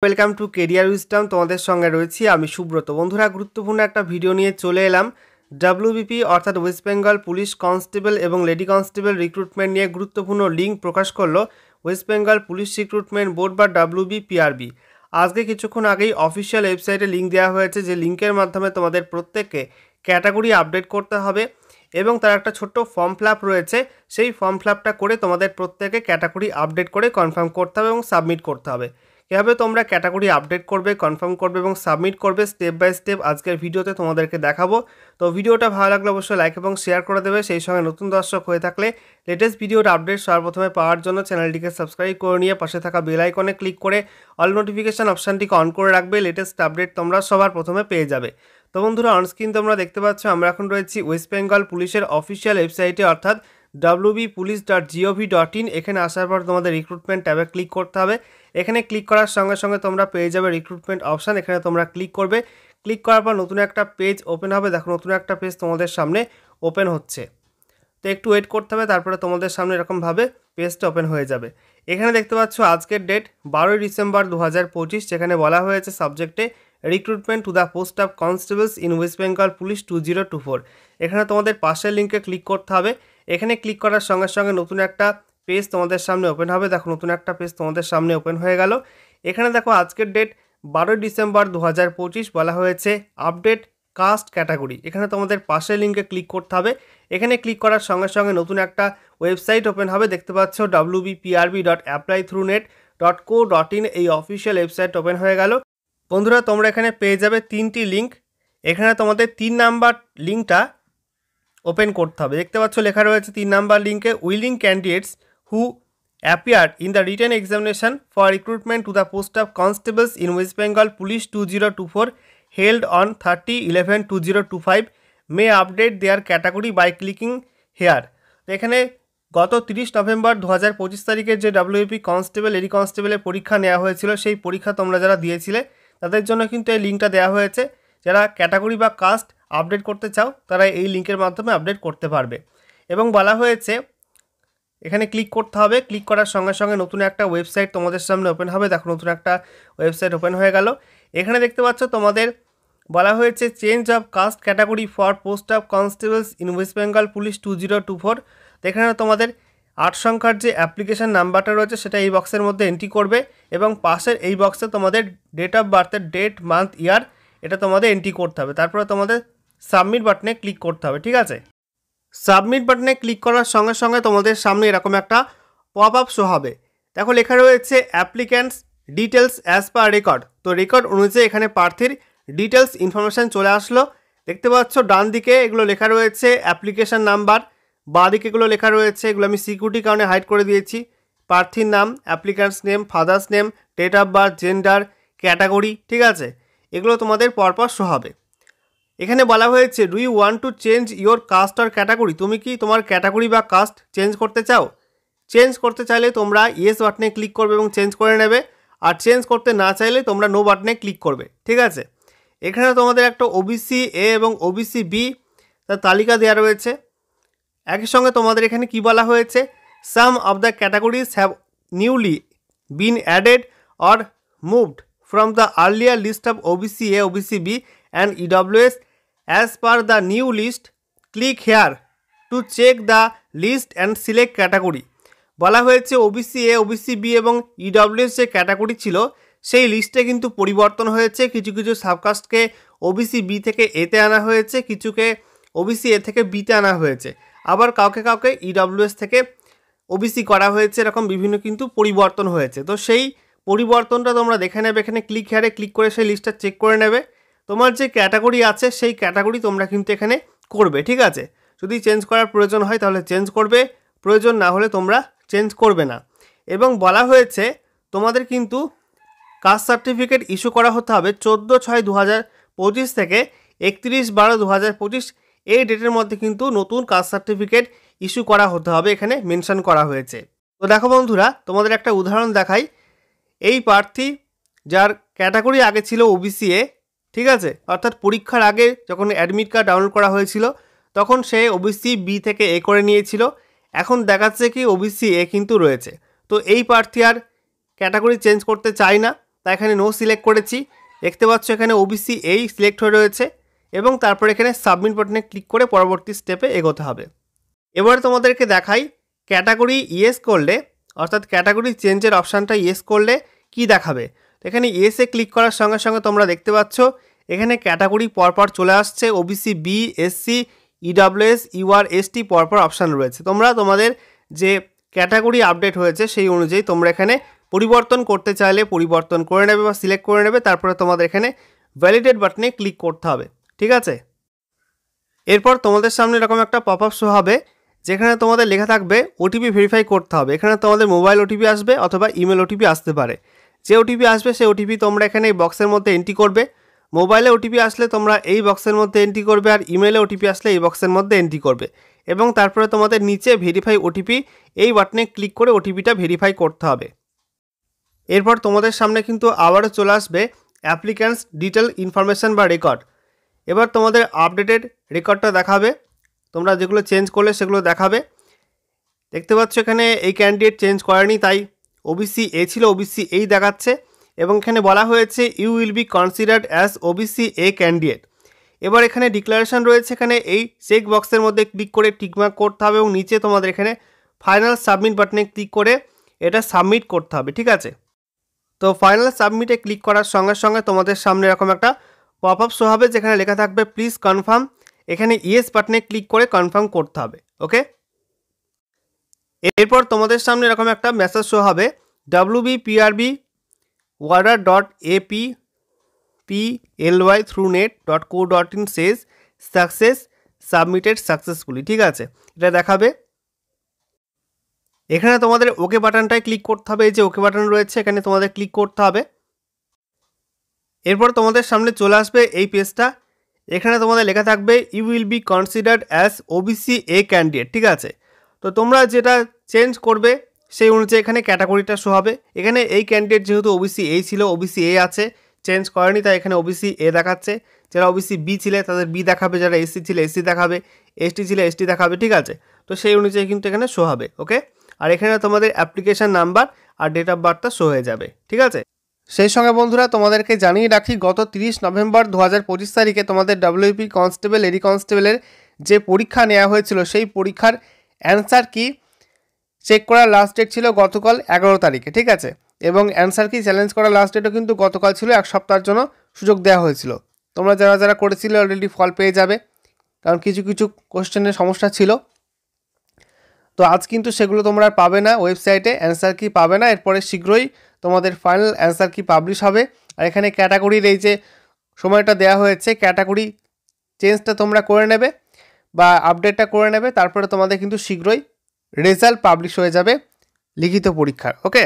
Welcome to career wisdom. তোমাদের সঙ্গে রয়েছি আমি সুব্রত। বন্ধুরা, গুরুত্বপূর্ণ একটা ভিডিও নিয়ে চলে এলাম। ডাব্লিউবিপি অর্থাৎ ওয়েস্ট বেঙ্গল পুলিশ কনস্টেবল এবং লেডি কনস্টেবল রিক্রুটমেন্ট নিয়ে গুরুত্বপূর্ণ লিঙ্ক প্রকাশ করলো West Bengal police recruitment board বা ডাব্লিউবিপিআরবি। আজকে কিছুক্ষণ আগেই অফিসিয়াল ওয়েবসাইটে লিঙ্ক দেওয়া হয়েছে, যে লিঙ্কের মাধ্যমে তোমাদের প্রত্যেককে ক্যাটাগরি আপডেট করতে হবে এবং তার একটা ছোট্ট ফর্ম ফিল আপ রয়েছে। সেই ফর্ম ফিল আপটা করে তোমাদের প্রত্যেকে ক্যাটাগরি আপডেট করে কনফার্ম করতে হবে এবং সাবমিট করতে হবে। কীভাবে তোমরা ক্যাটাগরি আপডেট করবে, কনফার্ম করবে এবং সাবমিট করবে স্টেপ বাই স্টেপ আজকের ভিডিওতে তোমাদেরকে দেখাবো। তো ভিডিওটা ভালো লাগলে অবশ্যই লাইক এবং শেয়ার করে দেবে। সেই সঙ্গে নতুন দর্শক হয়ে থাকলে লেটেস্ট ভিডিওর আপডেট সর্বপ্রথমে পাওয়ার জন্য চ্যানেলটিকে সাবস্ক্রাইব করে নিয়ে পাশে থাকা বেল আইকনে ক্লিক করে অল নোটিফিকেশান অপশানটিকে অন করে রাখবে। লেটেস্ট আপডেট তোমরা সবার প্রথমে পেয়ে যাবে। তো বন্ধুরা, অনস্ক্রিন তোমরা দেখতে পাচ্ছ আমরা এখন রয়েছি ওয়েস্ট বেঙ্গল পুলিশের অফিসিয়াল ওয়েবসাইটে অর্থাৎ wbpolice.gov.in। এখানে আসার পর তোমাদের রিক্রুটমেন্ট ট্যাবে ক্লিক করতে হবে। এখানে ক্লিক করার সঙ্গে সঙ্গে তোমরা পেয়ে যাবে রিক্রুটমেন্ট অপশান। এখানে তোমরা ক্লিক করবে। ক্লিক করার পর নতুন একটা পেজ ওপেন হবে। দেখো, নতুন একটা পেজ তোমাদের সামনে ওপেন হচ্ছে। তো একটু ওয়েট করতে হবে, তারপরে তোমাদের সামনে এরকমভাবে পেজটা ওপেন হয়ে যাবে। এখানে দেখতে পাচ্ছ আজকের ডেট 12 ডিসেম্বর 2025, যেখানে বলা হয়েছে সাবজেক্টে recruitment to the post of constables in West Bengal police 2024। এখানে তোমাদের পাশের লিঙ্কে ক্লিক করতে হবে। এখানে ক্লিক করার সঙ্গে সঙ্গে নতুন একটা পেজ তোমাদের সামনে ওপেন হবে। দেখো, নতুন একটা পেজ তোমাদের সামনে ওপেন হয়ে গেল। এখানে দেখো আজকের ডেট 12 ডিসেম্বর 2025, বলা হয়েছে আপডেট কাস্ট ক্যাটাগরি। এখানে তোমাদের পাশের লিঙ্কে ক্লিক করতে হবে। এখানে ক্লিক করার সঙ্গে সঙ্গে নতুন একটা ওয়েবসাইট ওপেন হবে। দেখতে পাচ্ছ wbprb.applythroughnet.co.in। এই অফিসিয়াল ওয়েবসাইট ওপেন হয়ে গেল। বন্ধুরা, তোমরা এখানে পেয়ে যাবে তিনটি লিঙ্ক। এখানে তোমাদের 3 নাম্বার লিঙ্কটা ওপেন করতে হবে। দেখতে পাচ্ছ লেখা রয়েছে 3 নাম্বার লিঙ্কে, willing candidates who appeared in the written examination for recruitment to the post of constables in West Bengal Police 2024 held on 30/11/2025 may update their category by clicking here। তো এখানে গত 30 নভেম্বর 2025 তারিখে যে ডাব্লিউপি কনস্টেবল এডি কনস্টেবলের পরীক্ষা নেওয়া হয়েছিল, সেই পরীক্ষা তোমরা যারা দিয়েছিলে তাদের জন্য কিন্তু এই লিঙ্কটা দেওয়া হয়েছে। যারা ক্যাটাগরি বা কাস্ট আপডেট করতে চাও তারা এই লিঙ্কের মাধ্যমে আপডেট করতে পারবে। এবং বলা হয়েছে এখানে ক্লিক করতে হবে। ক্লিক করার সঙ্গে সঙ্গে নতুন একটা ওয়েবসাইট তোমাদের সামনে ওপেন হবে। দেখো, নতুন একটা ওয়েবসাইট ওপেন হয়ে গেল। এখানে দেখতে পাচ্ছ তোমাদের বলা হয়েছে change of caste category for post of constables in West Bengal police 2024। এখানে তোমাদের 8 সংখ্যার যে অ্যাপ্লিকেশান নাম্বারটা রয়েছে সেটা এই বক্সের মধ্যে এন্ট্রি করবে এবং পাশের এই বক্সে তোমাদের ডেট অফ বার্থের ডেট, মান্থ, ইয়ার এটা তোমাদের এন্ট্রি করতে হবে। তারপরে তোমাদের সাবমিট বাটনে ক্লিক করতে হবে। ঠিক আছে, সাবমিট বাটনে ক্লিক করার সঙ্গে সঙ্গে তোমাদের সামনে এরকম একটা পপ আপ শো হবে। দেখো, লেখা রয়েছে applicants details as per record. তো রেকর্ড অনুযায়ী এখানে প্রার্থীর ডিটেলস ইনফরমেশান চলে আসলো। দেখতে পাচ্ছ ডান দিকে এগুলো লেখা রয়েছে অ্যাপ্লিকেশান নাম্বার, বাঁ দিকে এগুলো লেখা রয়েছে, এগুলো আমি সিকিউরিটি কারণে হাইড করে দিয়েছি, প্রার্থীর নাম, applicants name, father's name, date of birth, gender, category. ঠিক আছে, এগুলো তোমাদের পরপর শো হবে। এখানে বলা হয়েছে do you want to change your caste or category. তুমি কি তোমার ক্যাটাগরি বা কাস্ট চেঞ্জ করতে চাও? চেঞ্জ করতে চাইলে তোমরা ইয়েস বাটনে ক্লিক করবে এবং চেঞ্জ করে নেবে। আর চেঞ্জ করতে না চাইলে তোমরা নো বাটনে ক্লিক করবে। ঠিক আছে, এখানে তোমাদের একটা ওবিসি এ এবং ওবিসি বি তার তালিকা দেওয়া রয়েছে। একই সঙ্গে তোমাদের এখানে কি বলা হয়েছে, some of the categories have newly been added or moved from the earlier list of OBC A, OBC B and EWS as per the new list. Click here to check the list and select category। বলা হয়েছে OBC A, OBC B এবং EWS যে category ছিল সেই লিস্টে কিন্তু পরিবর্তন হয়েছে। কিছু কিছু সাবকাস্টকে ওবিসি বি থেকে এতে আনা হয়েছে, কিছুকে ওবিসি এ থেকে বিতে আনা হয়েছে, আবার কাউকে কাউকে ইডব্লিউএস থেকে ওবিসি করা হয়েছে। এরকম বিভিন্ন কিন্তু পরিবর্তন হয়েছে। তো সেই পরিবর্তনটা তোমরা দেখে নেবে। এখানে ক্লিক হেয়ারে ক্লিক করে সেই লিস্টটা চেক করে নেবে। তোমার যে ক্যাটাগরি আছে সেই ক্যাটাগরি তোমরা কিন্তু এখানে করবে। ঠিক আছে, যদি চেঞ্জ করার প্রয়োজন হয় তাহলে চেঞ্জ করবে, প্রয়োজন না হলে তোমরা চেঞ্জ করবে না। এবং বলা হয়েছে তোমাদের কিন্তু কাস্ট সার্টিফিকেট ইস্যু করা হতে হবে 14/6/2025 থেকে 31/12/2025। এই ডেটের মধ্যে কিন্তু নতুন কাস্ট সার্টিফিকেট ইস্যু করা হতে হবে, এখানে মেনশন করা হয়েছে। তো দেখো বন্ধুরা, তোমাদের একটা উদাহরণ দেখাই। এই প্রার্থী যার ক্যাটাগরি আগে ছিল ওবিসি এ, ঠিক আছে, অর্থাৎ পরীক্ষার আগে যখন অ্যাডমিট কার্ড ডাউনলোড করা হয়েছিল তখন সে ওবিসি বি থেকে এ করে নিয়েছিল। এখন দেখাচ্ছে কি ওবিসি এ কিন্তু রয়েছে। তো এই প্রার্থী আর ক্যাটাগরি চেঞ্জ করতে চায় না, তাই এখানে নো সিলেক্ট করেছি। দেখতে পাচ্ছ এখানে ওবিসি এই সিলেক্ট হয়ে রয়েছে এবং তারপর এখানে সাবমিট বাটনে ক্লিক করে পরবর্তী স্টেপে এগোতে হবে। এবারে তোমাদেরকে দেখাই ক্যাটাগরি ইয়েস করলে, অর্থাৎ ক্যাটাগরি চেঞ্জের অপশানটা ইয়েস করলে কি দেখাবে। এখানে ইয়েসে ক্লিক করার সঙ্গে সঙ্গে তোমরা দেখতে পাচ্ছ এখানে ক্যাটাগরি পরপর চলে আসছে। OBC B, SC, EWS, UR, ST পরপর অপশান রয়েছে। তোমরা তোমাদের যে ক্যাটাগরি আপডেট হয়েছে সেই অনুযায়ী তোমরা এখানে পরিবর্তন করতে চাইলে পরিবর্তন করে নেবে বা সিলেক্ট করে নেবে। তারপরে তোমাদের এখানে ভ্যালিডেট বাটনে ক্লিক করতে হবে, ঠিক আছে। এরপর তোমাদের সামনে এরকম একটা পপ আপ শো হবে যেখানে তোমাদের লেখা থাকবে ওটিপি ভেরিফাই করতে হবে। এখানে তোমাদের মোবাইল ওটিপি আসবে অথবা ইমেল ওটিপি আসতে পারে। যে ওটিপি আসবে সেই ওটিপি তোমরা এখানে এই বক্সের মধ্যে এন্ট্রি করবে। মোবাইলে ওটিপি আসলে তোমরা এই বক্সের মধ্যে এন্ট্রি করবে, আর ইমেলে ওটিপি আসলে এই বক্সের মধ্যে এন্ট্রি করবে এবং তারপরে তোমাদের নিচে ভেরিফাই ওটিপি এই বাটনে ক্লিক করে ওটিপিটা ভেরিফাই করতে হবে। এরপর তোমাদের সামনে কিন্তু আবারও চলে আসবে অ্যাপ্লিক্যান্টস ডিটেল ইনফরমেশান বা রেকর্ড। এবার তোমাদের আপডেটেড রেকর্ডটা দেখাবে, তোমরা যেগুলো চেঞ্জ করলে সেগুলো দেখাবে। দেখতে পাচ্ছ এখানে এই ক্যান্ডিডেট চেঞ্জ করেনি, তাই ওবিসি এ ছিল ওবিসি এই দেখাচ্ছে এবং এখানে বলা হয়েছে you will be considered as OBC A candidate. এবার এখানে ডিক্লারেশন রয়েছে, এখানে এই চেক বক্সের মধ্যে ক্লিক করে টিকমার্ক করতে হবে এবং নিচে তোমাদের এখানে ফাইনাল সাবমিট বাটনে ক্লিক করে এটা সাবমিট করতে হবে, ঠিক আছে। তো ফাইনাল সাবমিটে ক্লিক করার সঙ্গে সঙ্গে তোমাদের সামনে এরকম একটা পপ আপ শো হবে যেখানে লেখা থাকবে প্লিজ কনফার্ম। এখানে ইয়েস বাটনে ক্লিক করে কনফার্ম করতে হবে, ওকে। এরপর তোমাদের সামনে এরকম একটা মেসেজ শো হবে wbprb water.aply/throughnet.co.in says success submitted successfully, ঠিক আছে, এটা দেখাবে। এখানে তোমাদের ওকে বাটনটায় ক্লিক করতে হবে, এই যে ওকে বাটন রয়েছে এখানে তোমাদের ক্লিক করতে হবে। এরপর তোমাদের সামনে চলে আসবে এই পেজটা, এখানে তোমাদের লেখা থাকবে you will be considered as OBC A candidate, ঠিক আছে। তো তোমরা যেটা চেঞ্জ করবে সেই অনুযায়ী এখানে ক্যাটাগরিটা শো হবে। এখানে এই ক্যান্ডিডেট যেহেতু ওবিসি এ ছিল, ওবিসি এ আছে, চেঞ্জ করেনি, তাই এখানে ওবিসি এ দেখাচ্ছে। যারা ওবিসি বি ছিলে তাদের বি দেখাবে, যারা এসসি ছিল এসসি দেখাবে, এসটি ছিল এসটি দেখাবে, ঠিক আছে। তো সেই অনুযায়ী কিন্তু এখানে শো হবে, ওকে। আর এখানে তোমাদের অ্যাপ্লিকেশান নাম্বার আর ডেট অফ বার্থটা শো হয়ে যাবে, ঠিক আছে। সেই সঙ্গে বন্ধুরা তোমাদেরকে জানিয়ে রাখি গত 30 নভেম্বর 2025 তারিখে তোমাদের WP কনস্টেবল, এডি কনস্টেবলের যে পরীক্ষা নেওয়া হয়েছিল সেই পরীক্ষার অ্যান্সার কি চেক করার লাস্ট ডেট ছিল গতকাল 11 তারিখে, ঠিক আছে। এবং অ্যান্সার কি চ্যালেঞ্জ করার লাস্ট ডেটও কিন্তু গতকাল ছিল, এক সপ্তাহের জন্য সুযোগ দেওয়া হয়েছিল। তোমরা যারা যারা করেছিলে অলরেডি ফল পেয়ে যাবে, কারণ কিছু কিছু কোশ্চেনের সমস্যা ছিল। তো আজ কিন্তু সেগুলো তোমরা আর পাবে না, ওয়েবসাইটে অ্যান্সার কি পাবে না। এরপরে শীঘ্রই তোমাদের ফাইনাল অ্যান্সার কি পাবলিশ হবে। আর এখানে ক্যাটাগরির এই যে সময়টা দেওয়া হয়েছে, ক্যাটাগরি চেঞ্জটা তোমরা করে নেবে বা আপডেটটা করে নেবে, তারপরে তোমাদের কিন্তু শীঘ্রই রেজাল্ট পাবলিশ হয়ে যাবে লিখিত পরীক্ষার, ওকে।